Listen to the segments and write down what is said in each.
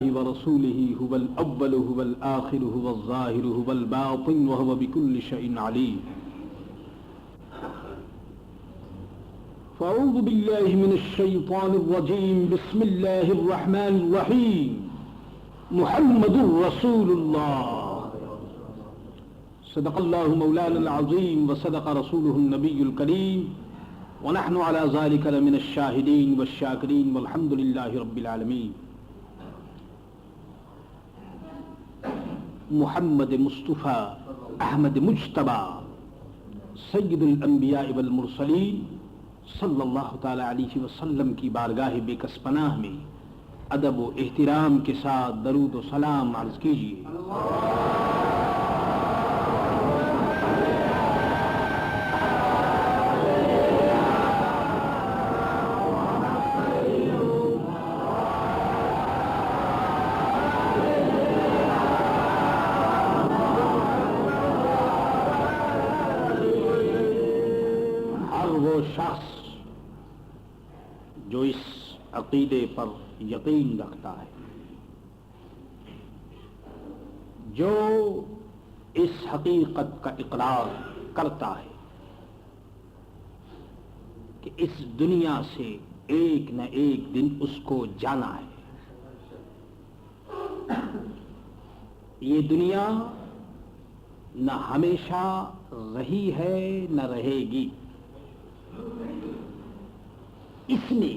ورسوله هو الأول هو الآخر هو الظاهر هو الباطن وهو بكل شيء عليم. فأعوذ بالله من الشيطان الرجيم. بسم الله الرحمن الرحيم. محمد رسول الله. صدق الله مولانا العظيم وصدق رسوله النبي الكريم ونحن على ذلك لمن الشاهدين والشاكرين والحمد لله رب العالمين. محمد مصطفیٰ احمد مجتبی سید الانبیاء والمرسلین صلی اللہ تعالی علیہ وسلم کی بارگاہ بے کس پناہ میں ادب و احترام کے ساتھ درود و سلام عرض کیجیے. شخص جو اس عقیدے پر یقین رکھتا ہے، جو اس حقیقت کا اقرار کرتا ہے کہ اس دنیا سے ایک نہ ایک دن اس کو جانا ہے. یہ دنیا نہ ہمیشہ رہی ہے نہ رہے گی. اس نے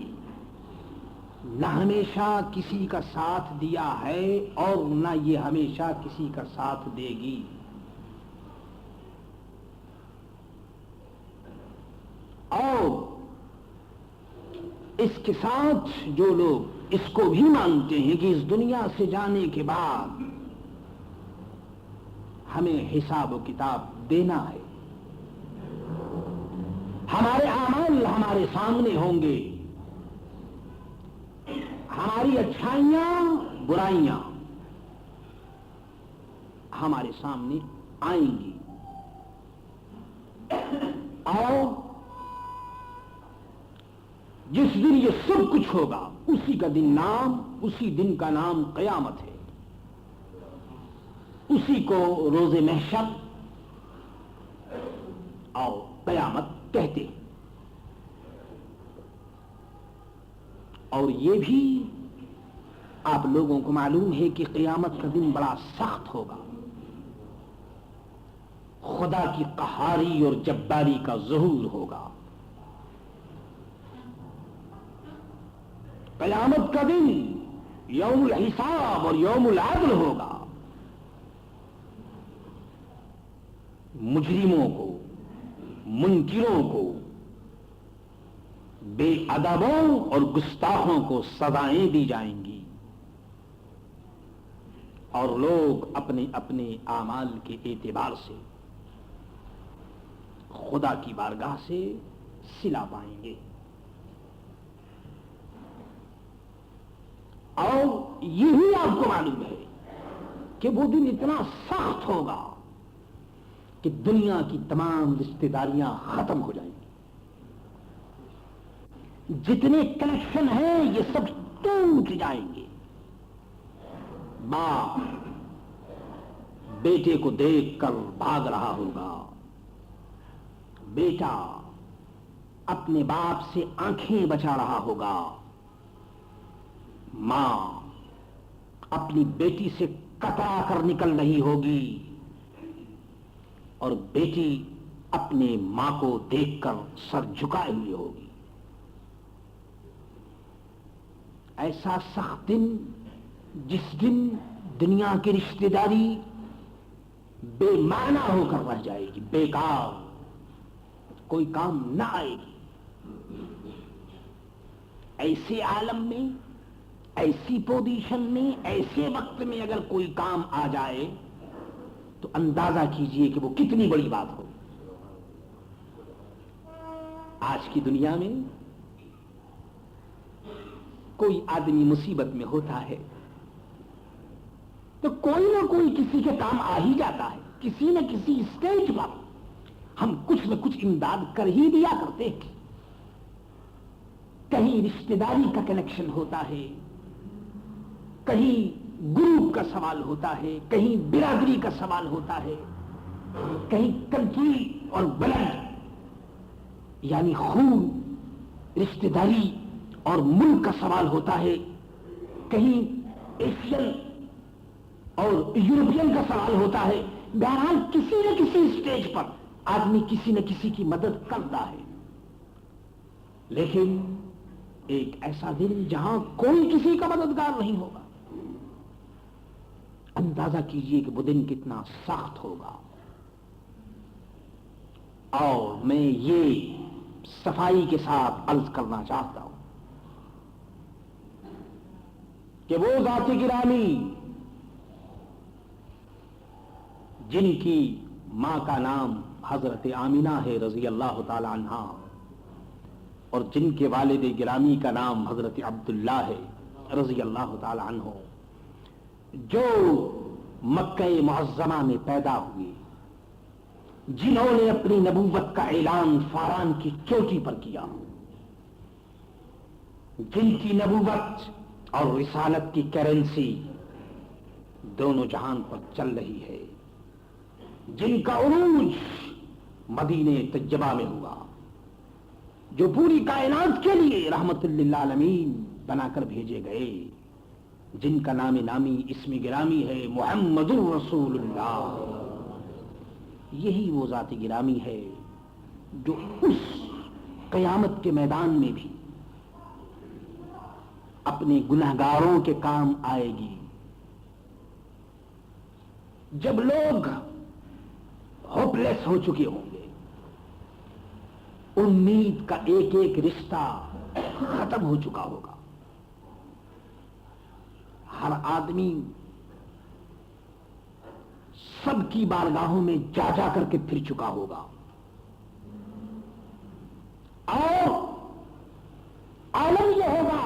نہ ہمیشہ کسی کا ساتھ دیا ہے اور نہ یہ ہمیشہ کسی کا ساتھ دے گی. اور اس کے ساتھ جو لوگ اس کو بھی مانتے ہیں کہ اس دنیا سے جانے کے بعد ہمیں حساب و کتاب دینا ہے، ہمارے اعمال ہمارے سامنے ہوں گے، ہماری اچھائیاں برائیاں ہمارے سامنے آئیں گی، اور جس دن یہ سب کچھ ہوگا اسی دن کا نام قیامت ہے. اسی کو روز محشر اور قیامت کہتے ہیں. اور یہ بھی آپ لوگوں کو معلوم ہے کہ قیامت کا دن بڑا سخت ہوگا. خدا کی قہاری اور جباری کا ظہور ہوگا. قیامت کا دن یوم الحساب اور یوم العدل ہوگا. مجرموں کو، منکروں کو، بے ادبوں اور گستاخوں کو سزائیں دی جائیں گی، اور لوگ اپنے اپنے اعمال کے اعتبار سے خدا کی بارگاہ سے صلہ پائیں گے. اور یہی آپ کو معلوم ہے کہ وہ دن اتنا سخت ہوگا کہ دنیا کی تمام رشتہ داریاں ختم ہو جائیں گی. جتنے کنیکشن ہیں یہ سب ٹوٹ جائیں گے. باپ بیٹے کو دیکھ کر بھاگ رہا ہوگا، بیٹا اپنے باپ سے آنکھیں بچا رہا ہوگا، ماں اپنی بیٹی سے کترا کر نکل رہی ہوگی، اور بیٹی اپنے ماں کو دیکھ کر سر جھکائے ہوئی ہوگی. ایسا سخت دن جس دن دنیا کی رشتہ داری بے معنی ہو کر رہ جائے گی، بیکار، کوئی کام نہ آئے گی. ایسے عالم میں، ایسی پوزیشن میں، ایسے وقت میں اگر کوئی کام آ جائے تو اندازہ کیجئے کہ وہ کتنی بڑی بات ہو. آج کی دنیا میں کوئی آدمی مصیبت میں ہوتا ہے تو کوئی نہ کوئی کسی کے کام آ ہی جاتا ہے. کسی نہ کسی اسٹیج پر ہم کچھ نہ کچھ امداد کر ہی دیا کرتے ہیں. کہیں رشتہ داری کا کنیکشن ہوتا ہے، کہیں گروپ کا سوال ہوتا ہے، کہیں برادری کا سوال ہوتا ہے، کہیں کنٹری اور بلد یعنی خون، رشتہ داری اور ملک کا سوال ہوتا ہے، کہیں ایشین اور یورپین کا سوال ہوتا ہے۔ بہرحال کسی نہ کسی اسٹیج پر آدمی کسی نہ کسی کی مدد کرتا ہے، لیکن ایک ایسا دن جہاں کوئی کسی کا مددگار نہیں ہوگا، اندازہ کیجئے کہ وہ دن کتنا سخت ہوگا۔ اور میں یہ صفائی کے ساتھ عرض کرنا چاہتا ہوں کہ وہ ذات گرامی جن کی ماں کا نام حضرت آمینہ ہے رضی اللہ تعالی عنہا، اور جن کے والد گرامی کا نام حضرت عبداللہ ہے رضی اللہ تعالی عنہ، جو مکہ معظمہ میں پیدا ہوئے، جنہوں نے اپنی نبوت کا اعلان فاران کی چوٹی پر کیا، جن کی نبوت اور رسالت کی کرنسی دونوں جہان پر چل رہی ہے، جن کا عروج مدینہ طیبہ میں ہوا، جو پوری کائنات کے لیے رحمت للعالمین بنا کر بھیجے گئے، جن کا نام نامی اسم گرامی ہے محمد الرسول اللہ۔ یہی وہ ذات گرامی ہے جو اس قیامت کے میدان میں بھی اپنے گنہگاروں کے کام آئے گی۔ جب لوگ ہوپ لیس ہو چکے ہوں گے، امید کا ایک ایک رشتہ ختم ہو چکا ہوگا، ہر آدمی سب کی بارگاہوں میں جا جا کر کے پھر چکا ہوگا، اور عالم یہ ہوگا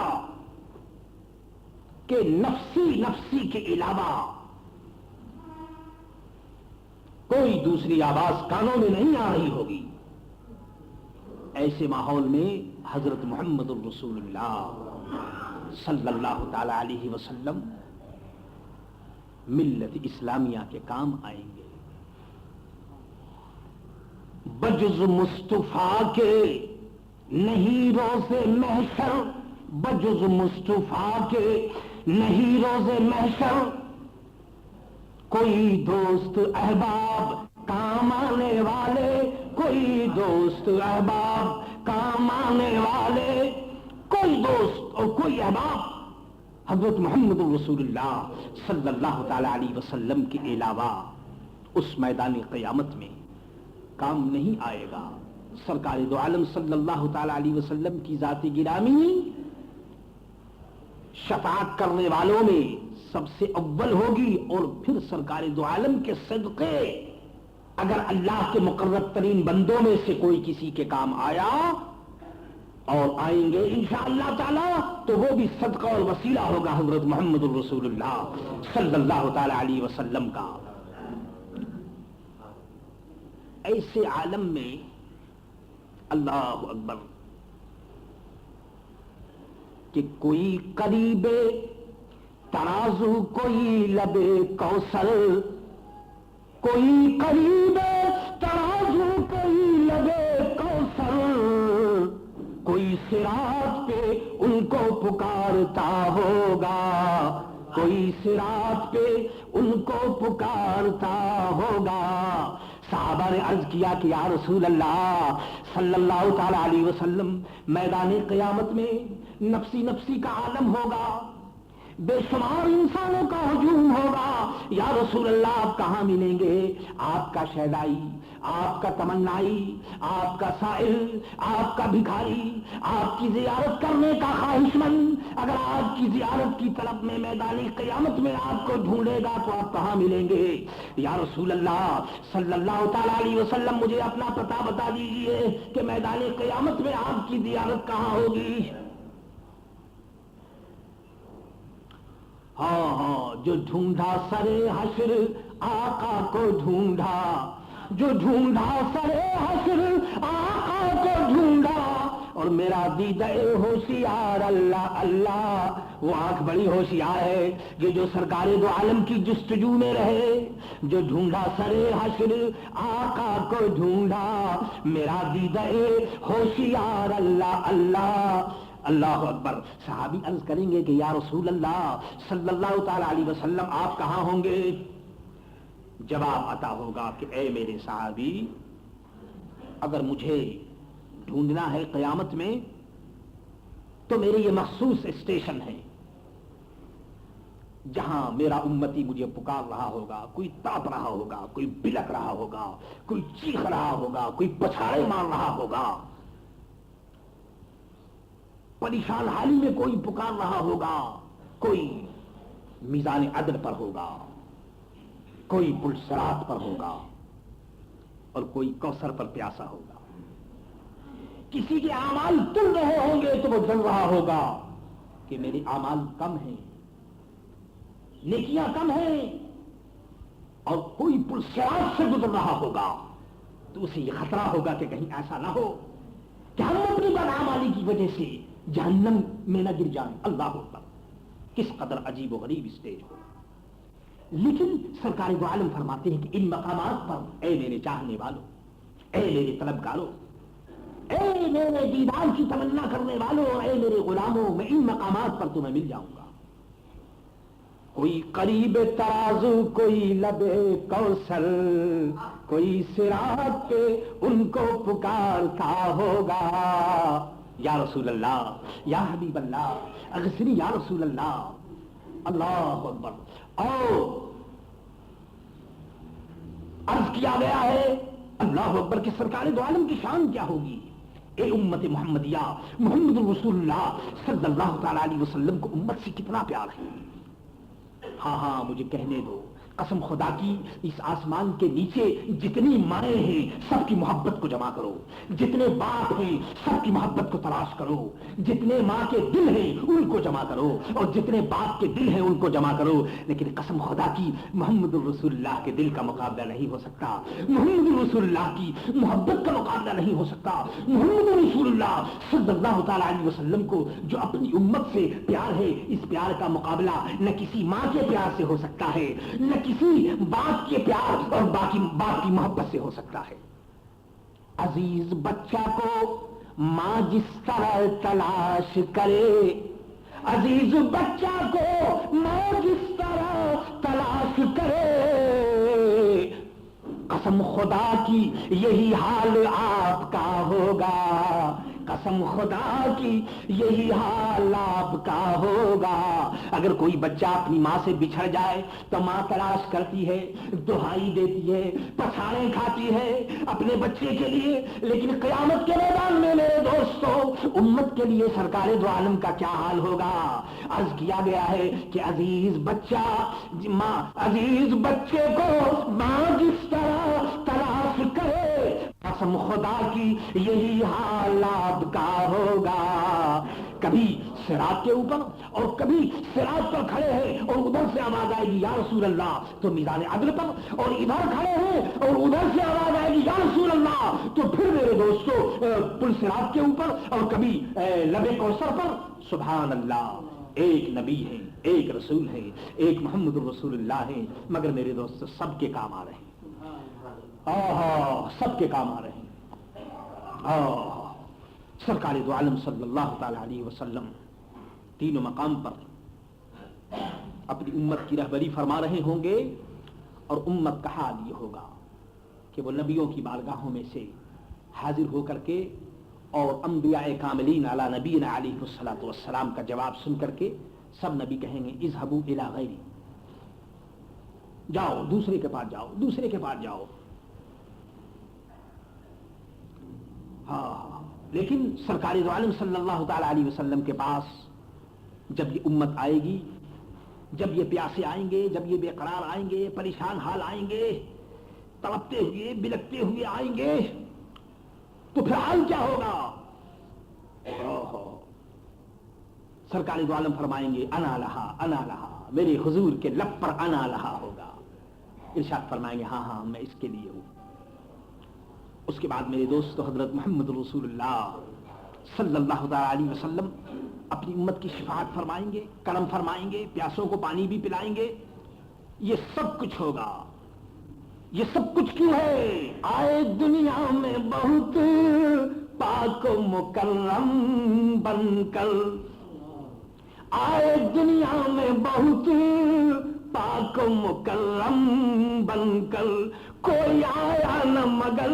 کہ نفسی نفسی کے علاوہ کوئی دوسری آواز کانوں میں نہیں آ رہی ہوگی۔ ایسے ماحول میں حضرت محمد الرسول اللہ صلی اللہ تعالی علیہ وسلم ملت اسلامیہ کے کام آئیں گے۔ بجز مصطفیٰ کے نہیں روز محشر، بجز مصطفیٰ کے نہیں روز محشر، کوئی دوست احباب کام آنے والے، کوئی دوست احباب کام آنے والے، کوئی دوست اور کوئی احباب حضرت محمد رسول اللہ صلی اللہ تعالی علیہ وسلم کے علاوہ اس میدان قیامت میں کام نہیں آئے گا۔ سرکار دو عالم صلی اللہ تعالی علیہ وسلم کی ذات گرامی شفاعت کرنے والوں میں سب سے اول ہوگی، اور پھر سرکار دو عالم کے صدقے اگر اللہ کے مقرب ترین بندوں میں سے کوئی کسی کے کام آیا اور آئیں گے انشاءاللہ تعالی، تو وہ بھی صدقہ اور وسیلہ ہوگا حضرت محمد الرسول اللہ صلی اللہ تعالی علیہ وسلم کا۔ ایسے عالم میں اللہ اکبر کہ کوئی قریب ترازو کوئی لب کوثر، کوئی قریب ترازو کوئی لب کوثر، کوئی صراط پہ ان کو پکارتا ہوگا، کوئی صراط پہ ان کو پکارتا ہوگا۔ صحابہ نے عرض کیا کہ یا رسول اللہ صلی اللہ تعالی علیہ وسلم، میدان قیامت میں نفسی نفسی کا عالم ہوگا، بے شمار انسانوں کا ہجوم ہوگا، یا رسول اللہ آپ کہاں ملیں گے؟ آپ کا شیدائی، آپ کا تمنائی، آپ کا سائل، آپ کا بھکاری، آپ کی زیارت کرنے کا خواہش مند اگر آپ کی زیارت کی طلب میں میدان قیامت میں آپ کو ڈھونڈے گا تو آپ کہاں ملیں گے؟ یا رسول اللہ صلی اللہ تعالی علیہ وسلم، مجھے اپنا پتہ بتا دیجئے کہ میدان قیامت میں آپ کی زیارت کہاں ہوگی؟ ہاں جو ڈھونڈا سرے حشر آقا کو ڈھونڈا، جو ڈھونڈا سرے حشر آقا کو ڈھونڈا، اور میرا دیدہ ہوشیار اللہ اللہ، وہ آنکھ بڑی ہوشیار ہے کہ جو سرکار دو عالم کی جستجو میں رہے، جو ڈھونڈا سرے حشر آقا کو ڈھونڈا، میرا دیدہ ہوشیار اللہ اللہ اللہ اکبر۔ صحابی عرض کریں گے کہ یا رسول اللہ صلی اللہ تعالی علیہ وسلم آپ کہاں ہوں گے؟ جواب عطا ہوگا کہ اے میرے صحابی، اگر مجھے ڈھونڈنا ہے قیامت میں تو میرے یہ مخصوص اسٹیشن ہے جہاں میرا امتی مجھے پکار رہا ہوگا، کوئی تڑپ رہا ہوگا، کوئی بلک رہا ہوگا، کوئی چیخ رہا ہوگا، کوئی پچھاڑے مار رہا ہوگا، پریشان حالی میں کوئی پکار رہا ہوگا، کوئی میزان عدل پر ہوگا، کوئی پلسرات پر ہوگا، اور کوئی کوثر پر پیاسا ہوگا۔ کسی کے اعمال تل رہے ہوں گے تو وہ جل رہا ہوگا کہ میرے اعمال کم ہیں، نیکیاں کم ہیں، اور کوئی پلسرات سے گزر رہا ہوگا تو اسے یہ خطرہ ہوگا کہ کہیں ایسا نہ ہو کہ ہم اپنی بدعمالی کی وجہ سے جہنم میں نہ گر جائیں۔ اللہ اکبر، کس قدر عجیب و غریب اسٹیج ہو۔ لیکن سرکار دو عالم فرماتے ہیں کہ ان مقامات پر اے میرے چاہنے والوں، اے میرے طلبگاروں، اے میرے دیدار کی تمنا کرنے والوں، اے میرے غلاموں، میں ان مقامات پر تمہیں مل جاؤں گا۔ کوئی قریب ترازو، کوئی لبے کوثر، کوئی صراط پہ ان کو پکارتا ہوگا۔ یا رسول اللہ، یا حبیب اللہ، اغثنی یا رسول اللہ، اللہ اکبر۔ اور عرض کیا گیا ہے اللہ اکبر کہ سرکار دو عالم کی شان کیا ہوگی۔ اے امت محمدیہ، محمد رسول اللہ صلی اللہ تعالی علیہ وسلم کو امت سے کتنا پیار ہے۔ ہاں ہاں مجھے کہنے دو، قسم خدا کی اس آسمان کے نیچے جتنی مائیں ہیں سب کی محبت کو جمع کرو، جتنے باپ ہیں سب کی محبت کو تلاش کرو، جتنے ماں کے دل ہیں ان کو جمع کرو، اور جتنے باپ کے دل ہیں ان کو جمع کرو، لیکن قسم خدا کی محمد رسول اللہ کے دل کا مقابلہ نہیں ہو سکتا، محمد رسول اللہ کی محبت کا مقابلہ نہیں ہو سکتا۔ محمد رسول اللہ صلی اللہ تعالی علیہ وسلم کو جو اپنی امت سے پیار ہے، اس پیار کا مقابلہ نہ کسی ماں کے پیار سے ہو سکتا ہے، نہ کسی باپ کے پیار اور باپ کی محبت سے ہو سکتا ہے۔ عزیز بچہ کو ماں جس طرح تلاش کرے، عزیز بچہ کو ماں جس طرح تلاش کرے، قسم خدا کی یہی حال آپ کا ہوگا، قسم خدا کی یہی حال آپ کا ہوگا۔ اگر کوئی بچہ اپنی ماں سے بچھڑ جائے تو ماں تلاش کرتی ہے، دہائی دیتی ہے، پچھاڑیں کھاتی ہے اپنے بچے کے لیے، لیکن قیامت کے میدان میں میرے دوستو امت کے لیے سرکار دو عالم کا کیا حال ہوگا۔ عرض کیا گیا ہے کہ عزیز بچہ ماں، عزیز بچے کو ماں جس طرح تلاش کرے، قسم خدا کی یہی حال آپ کا ہوگا۔ کبھی صراط کے اوپر اور کبھی صراط پر کھڑے ہیں اور ادھر سے آواز آئے گی یا رسول اللہ تو میدان عدل پر، اور ادھر کھڑے ہیں اور ادھر سے آواز آئے گی یا رسول اللہ تو پھر میرے دوستو پل صراط کے اوپر، اور کبھی لبے کوثر پر۔ سبحان اللہ، ایک نبی ہے، ایک رسول ہے، ایک محمد رسول اللہ ہے، مگر میرے دوستو سب کے کام آ رہے ہیں، سب کے کام آ رہے ہیں۔ سرکار دو عالم صلی اللہ تعالی علیہ وسلم تینوں مقام پر اپنی امت کی رہبری فرما رہے ہوں گے، اور امت کا حال یہ ہوگا کہ وہ نبیوں کی بارگاہوں میں سے حاضر ہو کر کے اور انبیاء کاملین علی نبینا علیہ الصلوۃ والسلام کا جواب سن کر کے سب نبی کہیں گے اذهبوا الی غیری، جاؤ دوسرے کے پاس جاؤ، دوسرے کے پاس جاؤ۔ ہاں، لیکن سرکار دو عالم صلی اللہ تعالی علیہ وسلم کے پاس جب یہ امت آئے گی، جب یہ پیاسے آئیں گے، جب یہ بے قرار آئیں گے، پریشان حال آئیں گے، تڑپتے ہوئے بلکتے ہوئے آئیں گے، تو پھر حال کیا ہوگا؟ سرکار دو عالم فرمائیں گے انا لہا انا لہا، میرے حضور کے لب پر انا لہا ہوگا۔ ارشاد فرمائیں گے ہاں ہاں میں اس کے لیے ہوں۔ اس کے بعد میرے دوست حضرت محمد رسول اللہ صلی اللہ تعالی علیہ وسلم اپنی امت کی شفاعت فرمائیں گے، کرم فرمائیں گے، پیاسوں کو پانی بھی پلائیں گے. یہ سب کچھ ہوگا. یہ سب کچھ کیوں ہے؟ آئے دنیا میں بہت پاک و مکرم بن کر، آئے دنیا میں بہت پاک و مکرم بن کر، کوئی آیا نہ مگر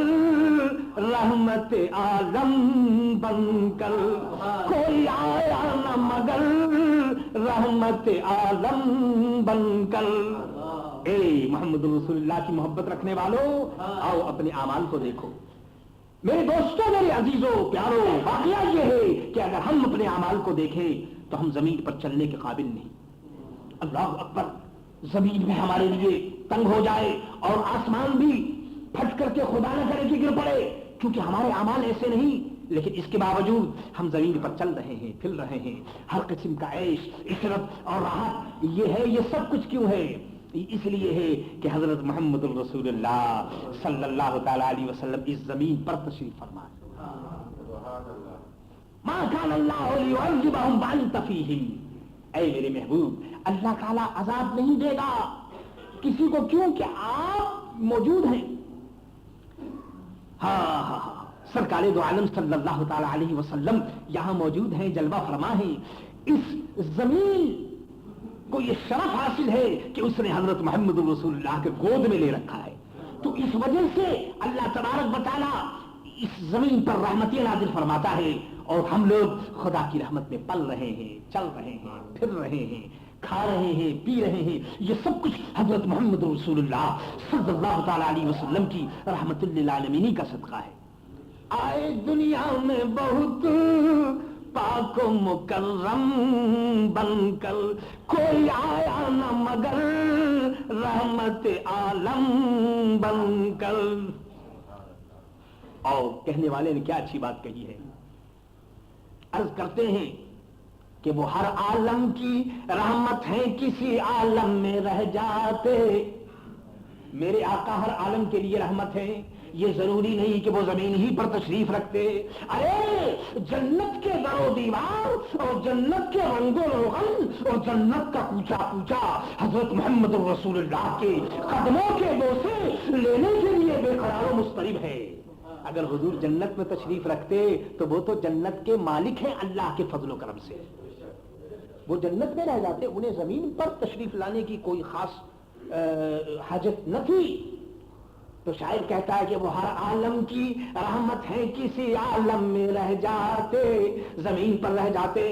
رحمت عالم بن کر، کوئی آیا نہ مگر رحمت عالم بن کر. اے محمد رسول اللہ کی محبت رکھنے والوں، آؤ اپنے اعمال کو دیکھو. میرے دوستوں، میرے عزیزوں، پیاروں، واقعہ یہ ہے کہ اگر ہم اپنے اعمال کو دیکھیں تو ہم زمین پر چلنے کے قابل نہیں. اللہ اکبر، زمین بھی ہمارے لیے تنگ ہو جائے اور آسمان بھی پھٹ کر کے خدا نہ کرے کہ گر پڑے، کیونکہ ہمارے اعمال ایسے نہیں. لیکن اس کے باوجود ہم زمین پر چل رہے ہیں، پھر رہے ہیں. ہر قسم کا عیش، عشرت اور راحت یہ ہے. یہ سب کچھ کیوں ہے؟ اس لیے ہے کہ حضرت محمد الرسول اللہ صلی اللہ تعالی علیہ وسلم اس زمین پر تشریف فرما. ما کان اللہ لیعذبہم وانت فیہم. اے میرے محبوب، اللہ تعالیٰ عذاب نہیں دے گا کسی کو، کیوں کہ آپ موجود ہیں. ہاں سرکار دو عالم صلی اللہ تعالی علیہ وسلم یہاں موجود ہیں، جلوہ فرما ہیں. اس زمین کو یہ شرف حاصل ہے کہ اس نے حضرت محمد رسول اللہ کے گود میں لے رکھا ہے. تو اس وجہ سے اللہ تبارک و تعالی اس زمین پر رحمتیں نازل فرماتا ہے، اور ہم لوگ خدا کی رحمت میں پل رہے ہیں، چل رہے ہیں، پھر رہے ہیں، کھا رہے ہیں، پی رہے ہیں. یہ سب کچھ حضرت محمد رسول اللہ صلی اللہ تعالی علیہ وسلم کی رحمت للعالمین کا صدقہ ہے. آئے دنیا میں بہت پاک و مکرم بن کر، کوئی آیا نہ مگر رحمت عالم بن کر. اور کہنے والے نے کیا اچھی بات کہی ہے. عرض کرتے ہیں کہ وہ ہر عالم کی رحمت ہے، کسی عالم میں رہ جاتے. میرے آقا ہر عالم کے لیے رحمت ہے. یہ ضروری نہیں کہ وہ زمین ہی پر تشریف رکھتے. ارے جنت کے در و دیوار اور جنت کے رنگ و روغن اور جنت کا کوچا کوچا حضرت محمد رسول اللہ کے قدموں کے بوسے لینے کے لیے بے قرار و مضطرب ہے. اگر حضور جنت میں تشریف رکھتے تو وہ تو جنت کے مالک ہیں اللہ کے فضل و کرم سے. وہ جنت میں رہ جاتے، انہیں زمین پر تشریف لانے کی کوئی خاص حاجت نہ تھی. تو شاعر کہتا ہے کہ وہ ہر عالم کی رحمت ہے، کسی عالم میں رہ جاتے. زمین پر رہ جاتے،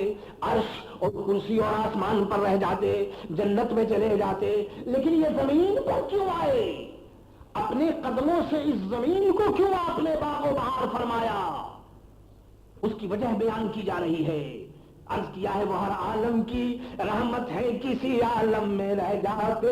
عرش اور کرسی اور آسمان پر رہ جاتے، جنت میں چلے جاتے. لیکن یہ زمین پر کیوں آئے؟ اپنے قدموں سے اس زمین کو کیوں آپ نے باغ و بہار فرمایا؟ اس کی وجہ بیان کی جا رہی ہے. عرض کیا ہے وہ ہر عالم کی رحمت ہے، کسی عالم میں رہ جاتے.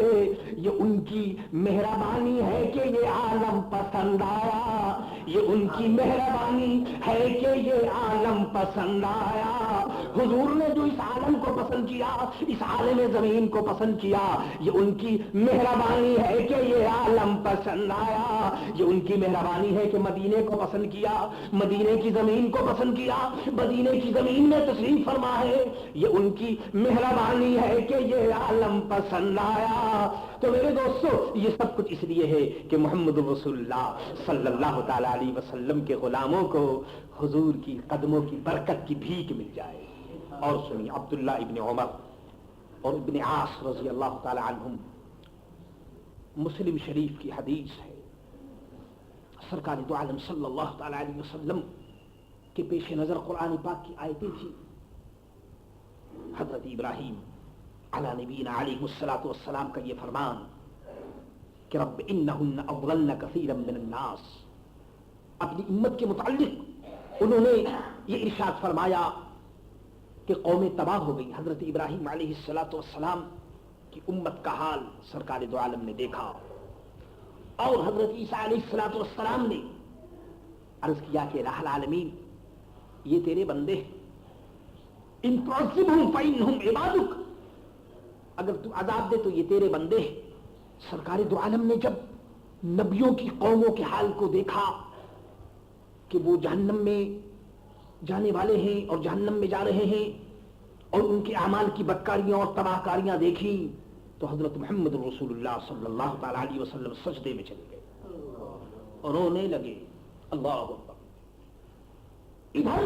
یہ ان کی مہربانی ہے کہ یہ عالم پسند آیا. یہ ان کی مہربانی ہے کہ یہ عالم پسند آیا. حضور نے جو اس عالم کو پسند کیا، اس عالم زمین کو پسند کیا، یہ ان کی مہربانی ہے کہ یہ عالم پسند آیا. یہ ان کی مہربانی ہے کہ مدینے کو پسند کیا، مدینے کی زمین کو پسند کیا، مدینے کی زمین میں تشریف فرما ہے. یہ ان کی مہربانی ہے کہ یہ عالم پسند آیا. تو میرے دوستو، یہ سب کچھ اس لیے ہے کہ محمد رسول اللہ صلی اللہ تعالی علیہ وسلم کے غلاموں کو حضور کی قدموں کی برکت کی بھیک مل جائے. اور سنیے، عبداللہ ابن عمر اور ابن عاص رضی اللہ تعالی عنہم، مسلم شریف کی حدیث ہے، سرکار دو عالم صلی اللہ تعالی علیہ وسلم کے پیش نظر قرآن پاک کی آیتیں تھی. حضرت ابراہیم علی نبینا علیہ الصلوۃ والسلام کا یہ فرمان کہ رب انہن اضللن کثیرا من الناس. اپنی امت کے متعلق انہوں نے یہ ارشاد فرمایا کہ قومیں تباہ ہو گئی. حضرت ابراہیم علیہ الصلوۃ والسلام کی امت کا حال سرکار دو عالم نے دیکھا، اور حضرت عیسیٰ علیہ الصلوۃ والسلام نے عرض کیا کہ الہ العالمین، یہ تیرے بندے ہیں، ان تعذبہم فإنہم عبادک، اگر تو عذاب دے تو یہ تیرے بندے ہیں. سرکار دو عالم نے جب نبیوں کی قوموں کے حال کو دیکھا کہ وہ جہنم میں جانے والے ہیں اور جہنم میں جا رہے ہیں، اور ان کے اعمال کی بدکاریاں اور تباہ کاریاں دیکھی تو حضرت محمد رسول اللہ صلی اللہ تعالی علیہ وسلم سجدے میں چلے گئے اور رونے لگے۔ اللہ اکبر۔ ادھر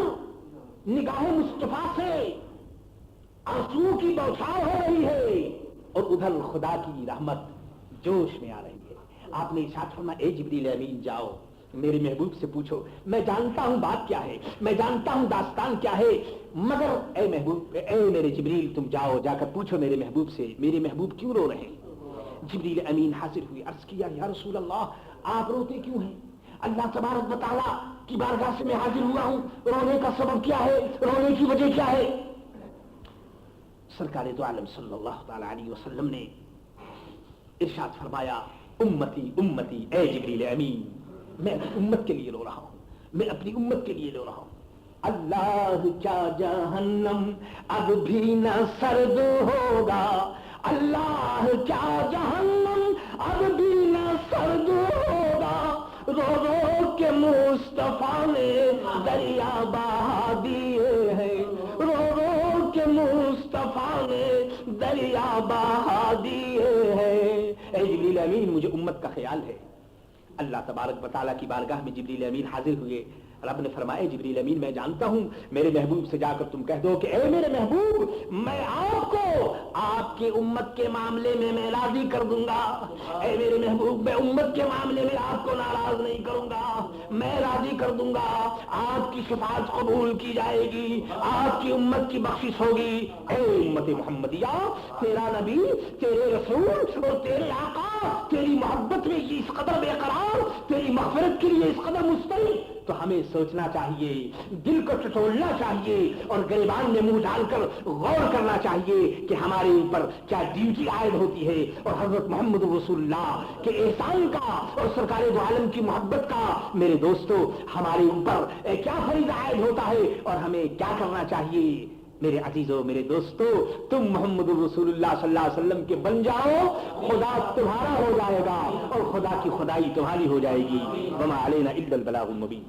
نگاہ مصطفیٰ سے آنسو کی بوچھار ہو رہی ہے اور ادھر خدا کی رحمت جوش میں آ رہی ہے۔ آپ نے ارشاد فرمایا اے جبریل امین جاؤ میرے محبوب سے پوچھو، میں جانتا ہوں بات کیا ہے، میں جانتا ہوں داستان کیا ہے، مگر اے محبوب، اے میرے جبریل تم جاؤ جا کر پوچھو میرے محبوب سے میرے محبوب کیوں رو رہے ہیں۔ جبریل امین حاضر ہوئے، عرض کیا یا رسول اللہ آپ روتے کیوں ہیں؟ اللہ تبارک و تعالیٰ کی بارگاہ سے میں حاضر ہوا ہوں، رونے کا سبب کیا ہے، رونے کی وجہ کیا ہے؟ سرکار دو عالم صلی اللہ تعالی علیہ وسلم نے ارشاد فرمایا امتی امتی، اے جبریل امین میں اپنی امت کے لیے رو رہا ہوں، میں اپنی امت کے لیے رو رہا ہوں۔ اللہ کیا جہنم اب بھی نہ سرد ہوگا، اللہ کیا جہنم اب بھی نہ سرد ہوگا، رو رو کے مصطفیٰ نے دریا بہا دیے ہیں، رو رو کے مصطفیٰ نے دریا بہا دیے ہیں۔ اے جبریل امین مجھے امت کا خیال ہے۔ اللہ تبارک و تعالیٰ کی بارگاہ میں جبریل امین حاضر ہوئے، رب نے فرمایا جبریل امین میں جانتا ہوں، میرے محبوب سے جا کر تم کہہ دو کہ اے میرے محبوب میں آپ کو آپ کی امت کے معاملے میں راضی کر دوں گا، اے میرے محبوب میں امت کے معاملے میں آپ کو ناراض نہیں کروں گا، میں راضی کر دوں گا، آپ کی شفاعت قبول کی جائے گی، آپ کی امت کی بخشش ہوگی۔ اے امت محمدیہ تیرا نبی، تیرے رسول اور تیرے آقا تیری محبت میں اس قدر بے قرار، تیری مغفرت کے لیے اس قدر مستعد، تو ہمیں سوچنا چاہیے، دل کو ٹٹولنا چاہیے اور گریبان میں منہ ڈال کر غور کرنا چاہیے کہ ہمارے اوپر کیا ڈیوٹی عائد ہوتی ہے، اور حضرت محمد رسول اللہ کے احسان کا اور سرکار دو عالم کی محبت کا میرے دوستو ہمارے اوپر کیا فریضہ عائد ہوتا ہے اور ہمیں کیا کرنا چاہیے۔ میرے عزیزو میرے دوستو تم محمد رسول اللہ صلی اللہ علیہ وسلم کے بن جاؤ، خدا تمہارا ہو جائے گا اور خدا کی خدائی تمہاری ہو جائے گی۔ وما علینا الا البلاغ المبین۔